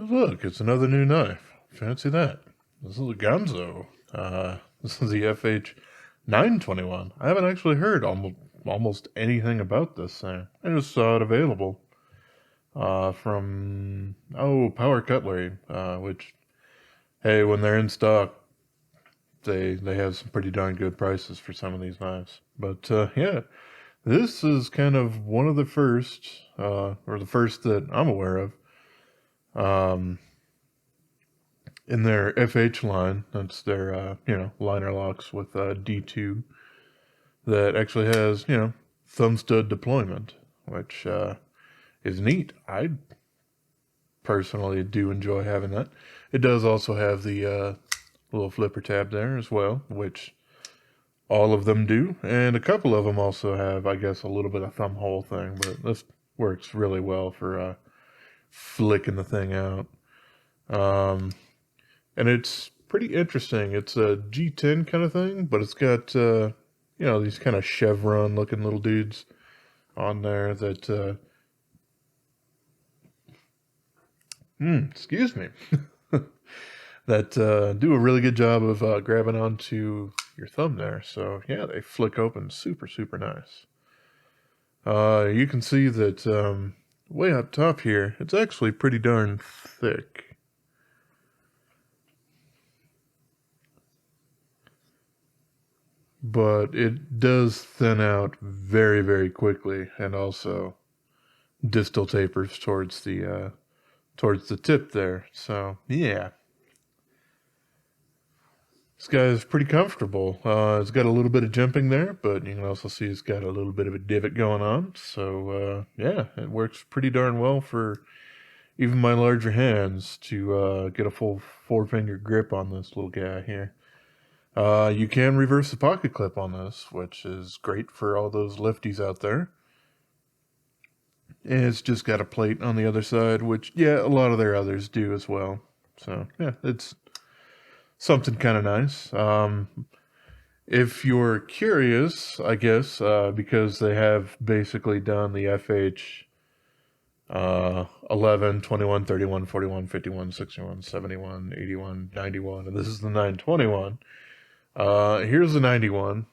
Oh, look, it's another new knife. Fancy that. This is a Ganzo. This is the FH921. I haven't actually heard almost anything about this thing. I just saw it available from Power Cutlery, which, hey, when they're in stock, they have some pretty darn good prices for some of these knives. But yeah, this is kind of one of the first, or the first that I'm aware of. In their FH line, that's their liner locks with D2, that actually has thumb stud deployment, which is neat. I personally do enjoy having that. It does also have the little flipper tab there as well, which all of them do, and a couple of them also have, I guess, a little bit of thumb hole thing, but this works really well for flicking the thing out. And it's pretty interesting. It's a G10 kind of thing, but it's got, these kind of chevron looking little dudes on there that, excuse me, that do a really good job of grabbing onto your thumb there. So yeah, they flick open super, super nice. You can see that way up top here, it's actually pretty darn thick. But it does thin out very, very quickly, and also distal tapers towards the tip there. So yeah, this guy is pretty comfortable. It's got a little bit of jumping there, but you can also see it's got a little bit of a divot going on. So yeah, it works pretty darn well for even my larger hands to get a full 4-finger grip on this little guy here. You can reverse the pocket clip on this, which is great for all those lefties out there. And it's just got a plate on the other side, which, yeah, a lot of their others do as well. So, yeah, it's something kind of nice. If you're curious, I guess, because they have basically done the FH 11, 21, 31, 41, 51, 61, 71, 81, 91, and this is the 921. Here's the 91.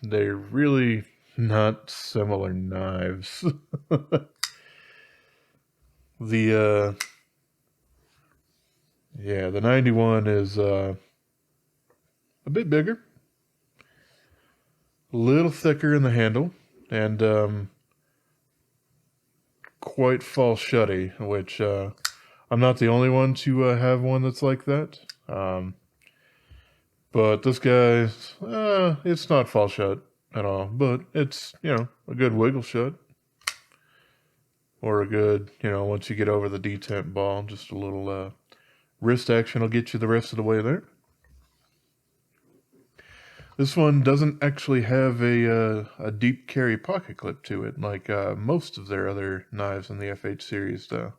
They're really not similar knives. The 91 is a bit bigger, a little thicker in the handle, and quite falsetty, which I'm not the only one to have one that's like that. But this guy's, it's not fall shut at all, but it's, a good wiggle shut. Or a good, once you get over the detent ball, just a little wrist action will get you the rest of the way there. This one doesn't actually have a deep carry pocket clip to it, like most of their other knives in the FH series do. It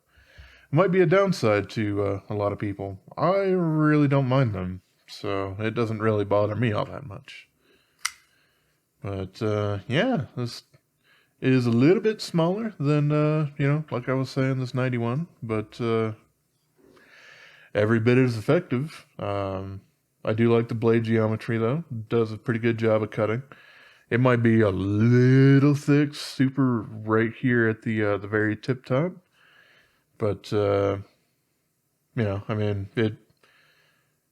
might be a downside to a lot of people. I really don't mind them. So it doesn't really bother me all that much. But yeah, this is a little bit smaller than, like I was saying, this 91. But every bit as effective. I do like the blade geometry, though. It does a pretty good job of cutting. It might be a little thick, super right here at the very tip top. But, I mean,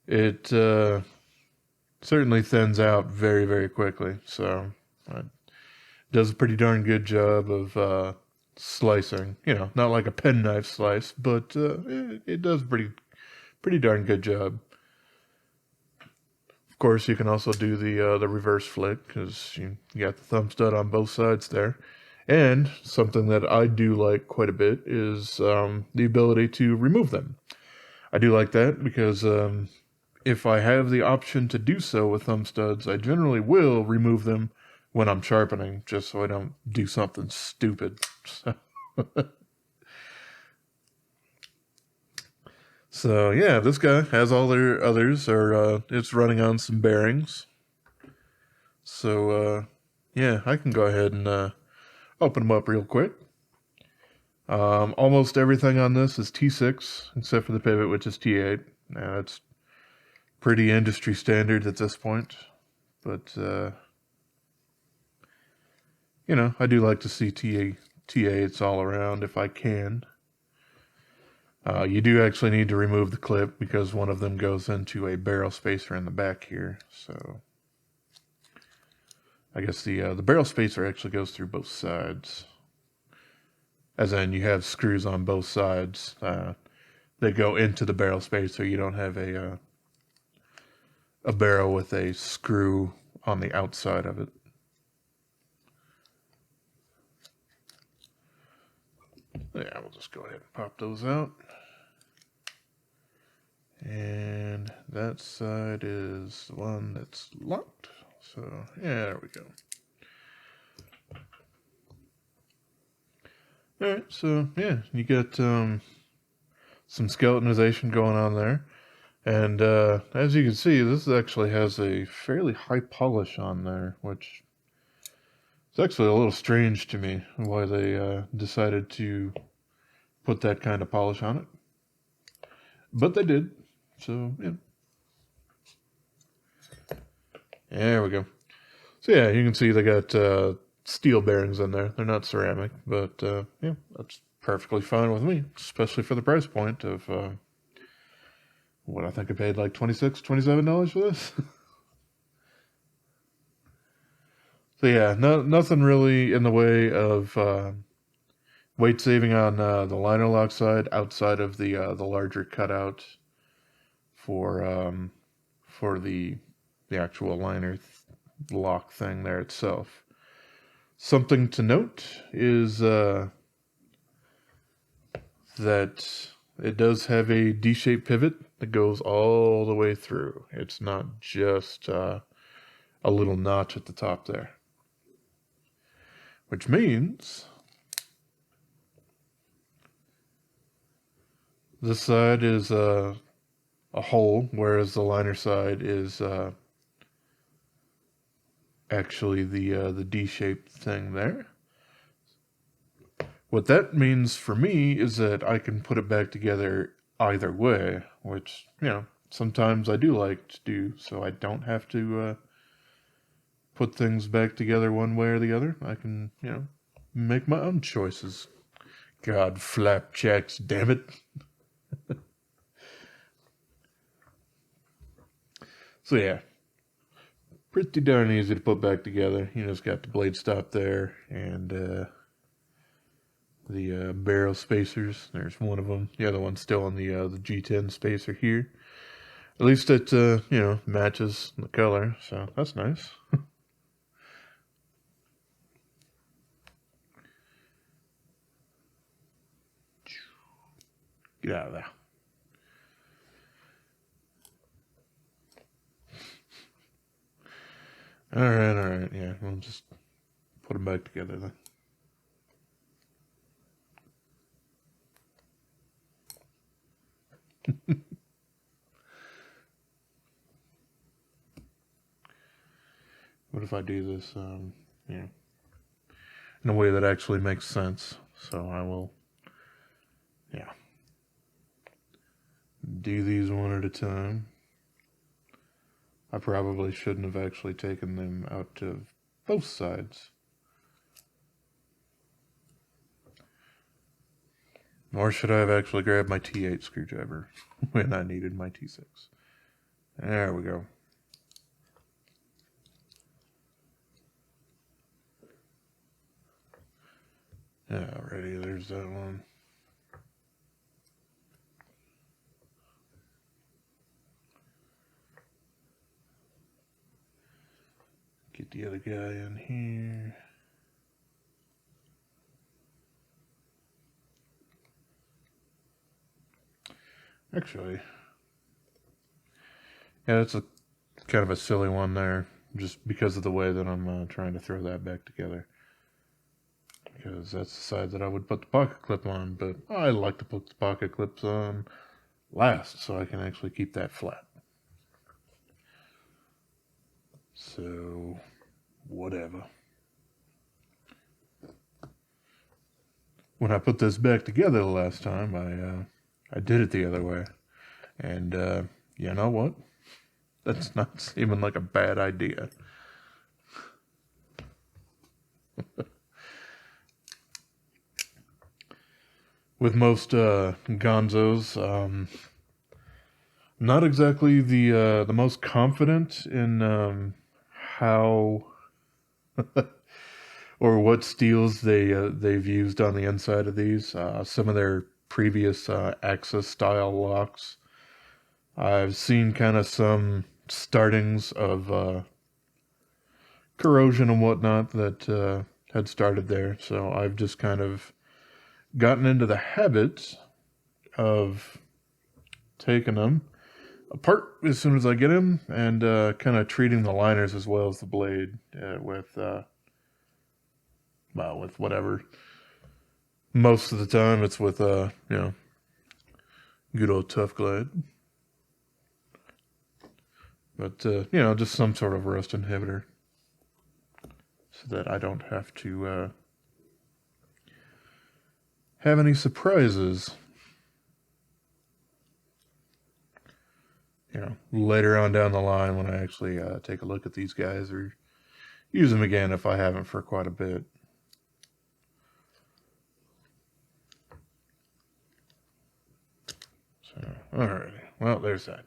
it certainly thins out very, very quickly. So it does a pretty darn good job of slicing. Not like a penknife slice, but it does a pretty darn good job. Of course, you can also do the reverse flick, because you got the thumb stud on both sides there. And something that I do like quite a bit is the ability to remove them. I do like that because if I have the option to do so with thumb studs, I generally will remove them when I'm sharpening, just so I don't do something stupid. So yeah, this guy has all their others, or it's running on some bearings. So yeah, I can go ahead and open them up real quick. Almost everything on this is T6, except for the pivot, which is T8. Now, it's pretty industry standard at this point, but, you know, I do like to see T8s all around if I can. You do actually need to remove the clip because one of them goes into a barrel spacer in the back here, so I guess the barrel spacer actually goes through both sides. As in, you have screws on both sides that go into the barrel spacer. You don't have a barrel with a screw on the outside of it. Yeah, we'll just go ahead and pop those out. And that side is the one that's locked. So, yeah, there we go. Alright, so, yeah, you got some skeletonization going on there. And as you can see, this actually has a fairly high polish on there, which is actually a little strange to me, why they decided to put that kind of polish on it. But they did, so yeah. There we go. So yeah, you can see they got steel bearings in there. They're not ceramic, but yeah, that's perfectly fine with me, especially for the price point of what I think I paid like $26, $27 for this. So yeah, nothing really in the way of weight saving on the liner lock side outside of the larger cutout for the actual liner lock thing there itself. Something to note is that it does have a D-shaped pivot that goes all the way through. It's not just a little notch at the top there. Which means this side is a hole, whereas the liner side is actually the D-shaped thing there. What that means for me is that I can put it back together either way, which, you know, sometimes I do like to do, so I don't have to put things back together one way or the other. I can, you know, make my own choices. God, flapjacks, damn it. So yeah, pretty darn easy to put back together. You just got the blade stop there and the barrel spacers. There's one of them. The other one's still on the G10 spacer here. At least it you know, matches the color, so that's nice. Get out of there. Alright, yeah, we'll just put them back together then. What if I do this, you know, in a way that actually makes sense? So I will, yeah, do these one at a time. I probably shouldn't have actually taken them out to both sides. Nor should I have actually grabbed my T8 screwdriver when I needed my T6. There we go. Alrighty, there's that one. Get the other guy in here. Actually, yeah, that's a kind of a silly one there, just because of the way that I'm trying to throw that back together. Because that's the side that I would put the pocket clip on, but I like to put the pocket clips on last so I can actually keep that flat. So, whatever. when I put this back together the last time, I did it the other way. And you know what? That's not seeming like a bad idea. With most Ganzos, not exactly the most confident in how or what steels they've used on the inside of these. Some of their previous Axis style locks, I've seen kind of some startings of corrosion and whatnot that had started there. So I've just kind of gotten into the habit of taking them apart as soon as I get them and kind of treating the liners as well as the blade with whatever. Most of the time it's with good old Tough Glide. But just some sort of rust inhibitor so that I don't have to have any surprises. Later on down the line when I actually take a look at these guys or use them again if I haven't for quite a bit. So, alrighty. Well, there's that.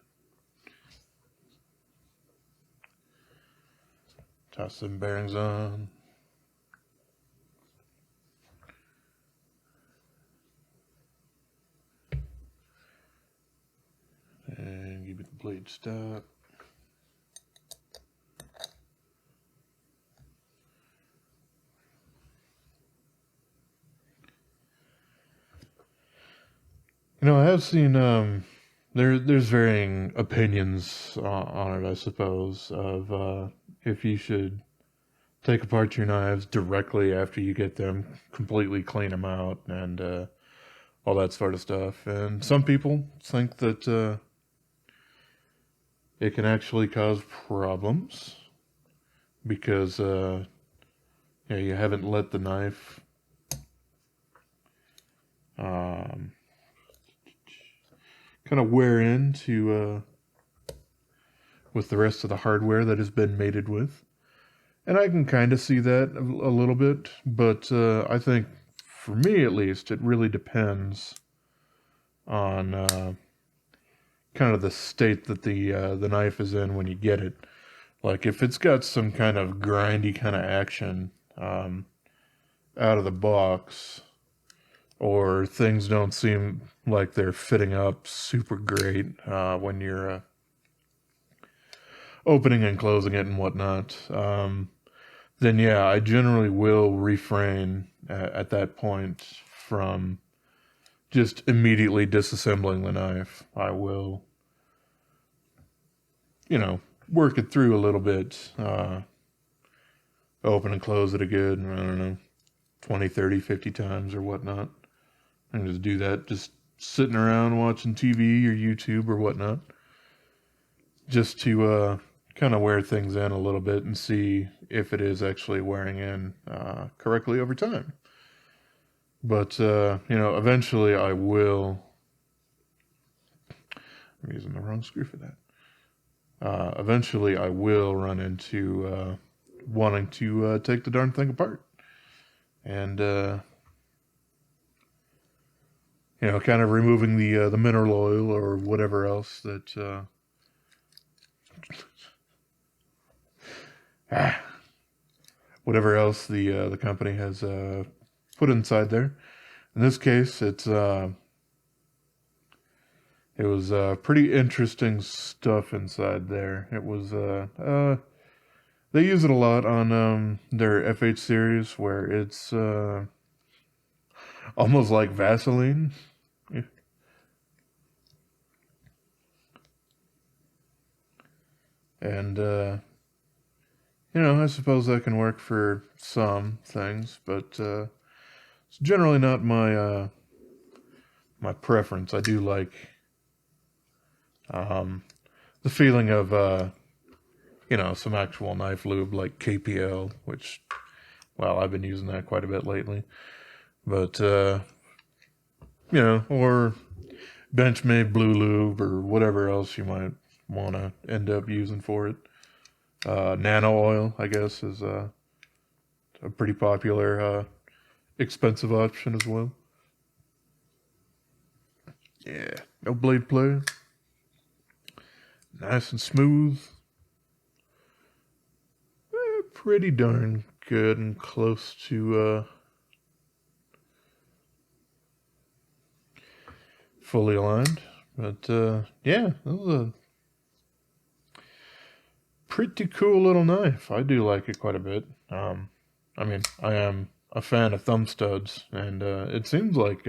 Toss some bearings on. And give it the blade stop. I have seen there's varying opinions on it, I suppose, of if you should take apart your knives directly after you get them, completely clean them out, and all that sort of stuff. And some people think that it can actually cause problems because you haven't let the knife kind of wear into with the rest of the hardware that has been mated with. And I can kind of see that a little bit, but I think, for me at least, it really depends on kind of the state that the knife is in when you get it. Like, if it's got some kind of grindy kind of action out of the box, or things don't seem like they're fitting up super great when you're opening and closing it and whatnot, then yeah, I generally will refrain at that point from just immediately disassembling the knife. I will, work it through a little bit, open and close it a good, I don't know, 20, 30, 50 times or whatnot. And just do that, just sitting around watching TV or YouTube or whatnot, just to kind of wear things in a little bit and see if it is actually wearing in correctly over time. But, eventually I will... I'm using the wrong screw for that. Eventually I will run into wanting to take the darn thing apart. And, kind of removing the mineral oil or whatever else that... whatever else the company has put inside there. In this case, it was pretty interesting stuff inside there. It was they use it a lot on their FH series, where it's almost like Vaseline. And I suppose that can work for some things, but it's generally not my my preference. I do like the feeling of some actual knife lube like KPL, which, well, I've been using that quite a bit lately. But, or Benchmade Blue Lube or whatever else you might want to end up using for it. Nano oil, I guess, is a pretty popular, expensive option as well. Yeah, no blade play. Nice and smooth. Pretty darn good and close to fully aligned. But yeah, that was a pretty cool little knife. I do like it quite a bit. I mean, I am a fan of thumb studs, and it seems like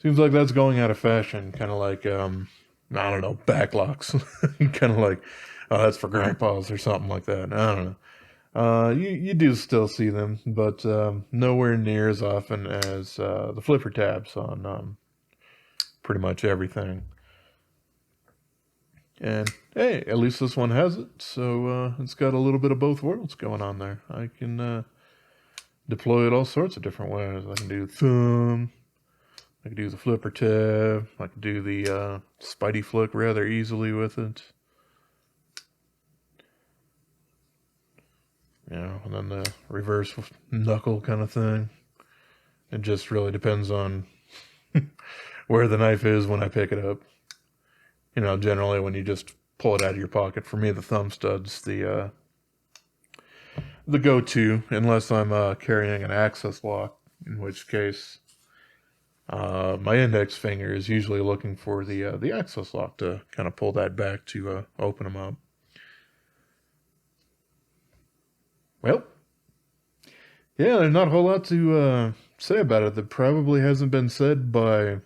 that's going out of fashion. Kind of like I don't know, backlocks. Kind of like, oh, that's for grandpas or something like that. I don't know. You do still see them, but nowhere near as often as the flipper tabs on pretty much everything. And hey, at least this one has it, so it's got a little bit of both worlds going on there. I can deploy it all sorts of different ways. I can do thumb, I can do the flipper tab, I can do the Spidey flick rather easily with it. And then the reverse knuckle kind of thing. It just really depends on where the knife is when I pick it up. Generally when you just pull it out of your pocket. For me, the thumb stud's the go-to, unless I'm carrying an access lock, in which case my index finger is usually looking for the access lock to kind of pull that back to open them up. Well, yeah, there's not a whole lot to say about it that probably hasn't been said by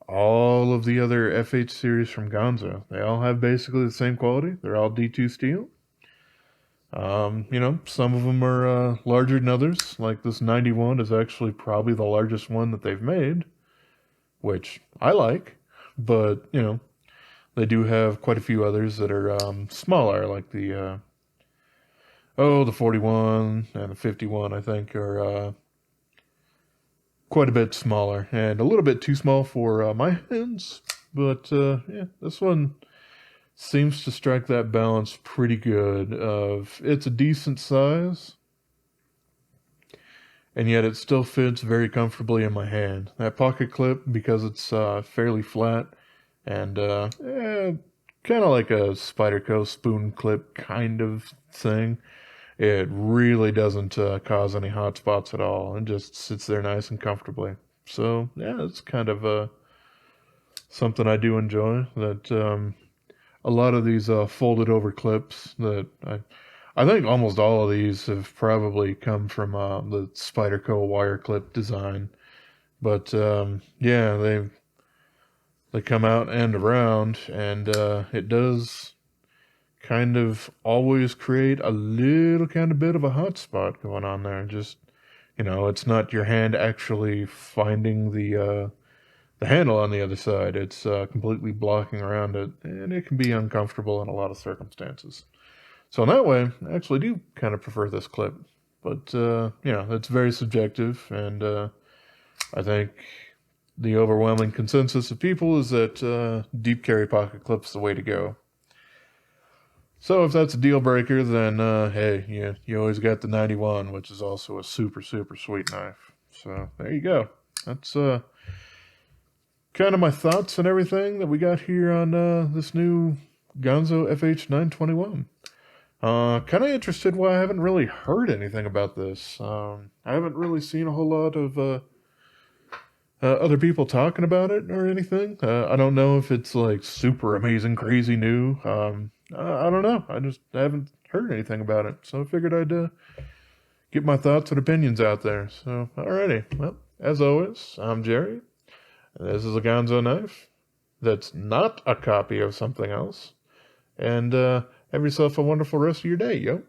all of the other FH series from Ganzo. They all have basically the same quality. They're all D2 steel. Some of them are larger than others. Like this 91 is actually probably the largest one that they've made, which I like. But, they do have quite a few others that are smaller, like the 41 and the 51, I think, are quite a bit smaller and a little bit too small for my hands. But yeah, this one seems to strike that balance pretty good of it's a decent size, and yet it still fits very comfortably in my hand. That pocket clip, because it's fairly flat and kind of like a Spyderco spoon clip kind of thing, it really doesn't cause any hot spots at all. It just sits there nice and comfortably. So yeah, it's kind of something I do enjoy. That a lot of these folded over clips that I think almost all of these have probably come from the Spyderco wire clip design. But yeah, they come out and around, and it does kind of always create a little kind of bit of a hot spot going on there. Just, it's not your hand actually finding the handle on the other side. It's completely blocking around it, and it can be uncomfortable in a lot of circumstances. So in that way, I actually do kind of prefer this clip. But, it's very subjective, and I think the overwhelming consensus of people is that deep carry pocket clip's the way to go. So if that's a deal breaker, then hey, you always got the 91, which is also a super, super sweet knife. So there you go. That's kind of my thoughts and everything that we got here on this new Ganzo FH921. Kind of interested why I haven't really heard anything about this. I haven't really seen a whole lot of other people talking about it or anything. I don't know if it's like super amazing, crazy new. I don't know. I haven't heard anything about it. So I figured I'd get my thoughts and opinions out there. So, alrighty. Well, as always, I'm Jerry. This is a Ganzo knife that's not a copy of something else. And have yourself a wonderful rest of your day, yo.